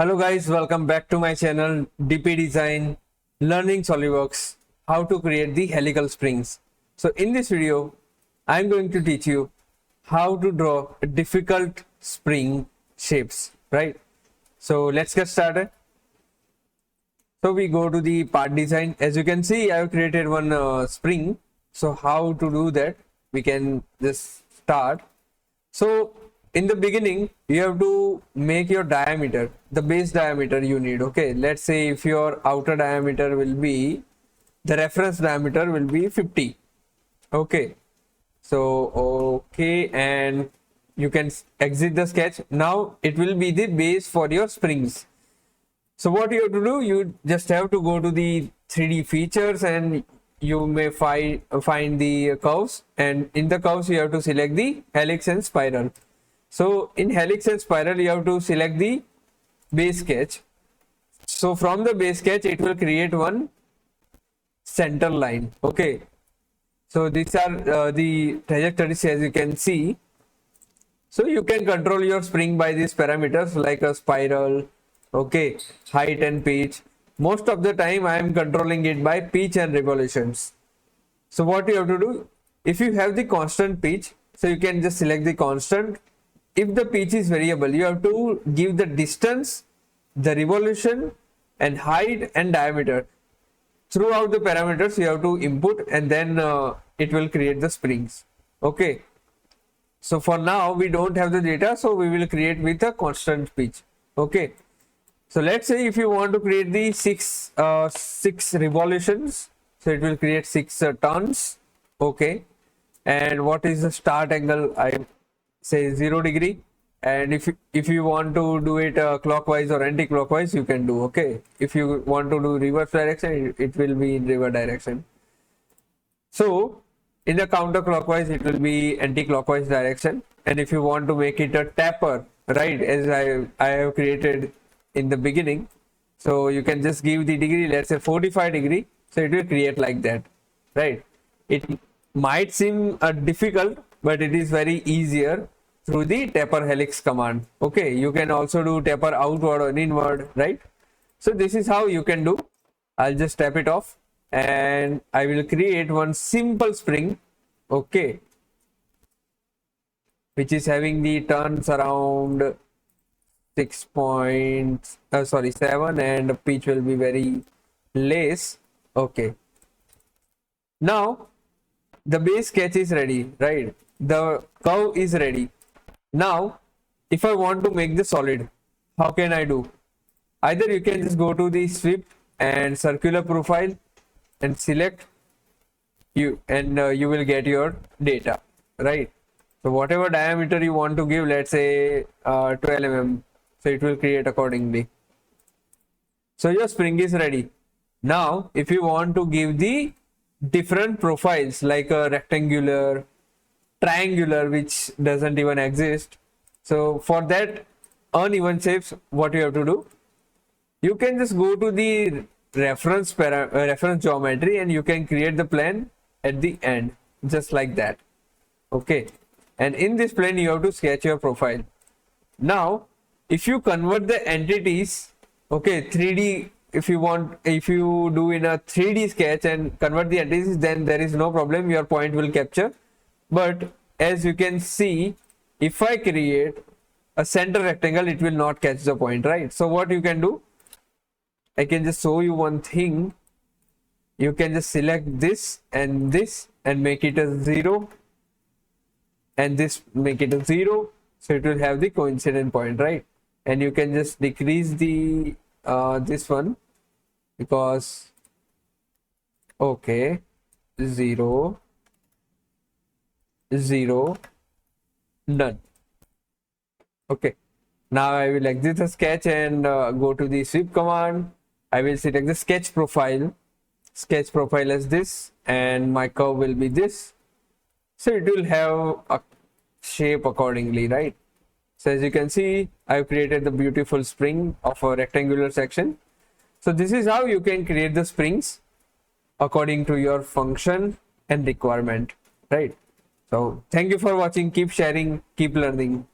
Hello guys, welcome back to my channel DP Design Learning Solidworks, how to create the helical springs. So in this video, I'm going to teach you how to draw difficult spring shapes, right? So let's get started. So we go to the part design. As you can see, I've created one spring. So how to do that? We can just start. So in the beginning, you have to make your diameter, the base diameter you need. Okay, let's say if your outer diameter will be, the reference diameter will be 50. Okay, so okay, and you can exit the sketch. Now it will be the base for your springs. So what you have to do, you just have to go to the 3D features and you may find the curves, and in the curves you have to select the helix and spiral. So in helix and spiral you have to select the base sketch. So from the base sketch it will create one center line. Okay, so these are the trajectories as you can see. So you can control your spring by these parameters like a spiral, okay, height and pitch. Most of the time I am controlling it by pitch and revolutions. So what you have to do, if you have the constant pitch, so you can just select the constant. If the pitch is variable, you have to give the distance, the revolution and height and diameter. Throughout the parameters you have to input, and then it will create the springs. Okay, so for now we don't have the data, so we will create with a constant pitch. Okay, so let's say if you want to create the six revolutions, so it will create 6 turns. Okay, and what is the start angle? I say 0 degree, and if you want to do it clockwise or anti-clockwise, you can do. Okay, if you want to do reverse direction, it will be in reverse direction. So in the counterclockwise it will be anti-clockwise direction, and if you want to make it a taper, right, as I have created in the beginning, so you can just give the degree, let's say 45 degree, so it will create like that, right? It might seem difficult, but it is very easier through the taper helix command. Okay, you can also do taper outward or inward, right? So this is how you can do. I'll just tap it off and I will create one simple spring, okay, which is having the turns around 7, and the pitch will be very less. Okay, now the base sketch is ready, right? The curve is ready. Now if I want to make the solid, how can I do? Either you can just go to the sweep and circular profile and select you, and you will get your data, right? So whatever diameter you want to give, let's say 12 mm, so it will create accordingly. So your spring is ready. Now if you want to give the different profiles like a rectangular, triangular, which doesn't even exist, so for that uneven shapes, what you have to do, you can just go to the reference geometry and you can create the plane at the end, just like that. Okay, and in this plane you have to sketch your profile. Now if you convert the entities, okay, 3D, if you do in a 3D sketch and convert the entities, then there is no problem, your point will capture. But as you can see, if I create a center rectangle, it will not catch the point, right? So what you can do, I can just show you one thing. You can just select this and make it a 0, and this make it a 0, so it will have the coincident point, right? And you can just decrease the this one, because okay, 0, 0, none. Okay, now I will exit the sketch and go to the sweep command. I will select the sketch profile as this, and my curve will be this, so it will have a shape accordingly, right? So as you can see, I've created the beautiful spring of a rectangular section. So this is how you can create the springs according to your function and requirement, right? So thank you for watching. Keep sharing, keep learning.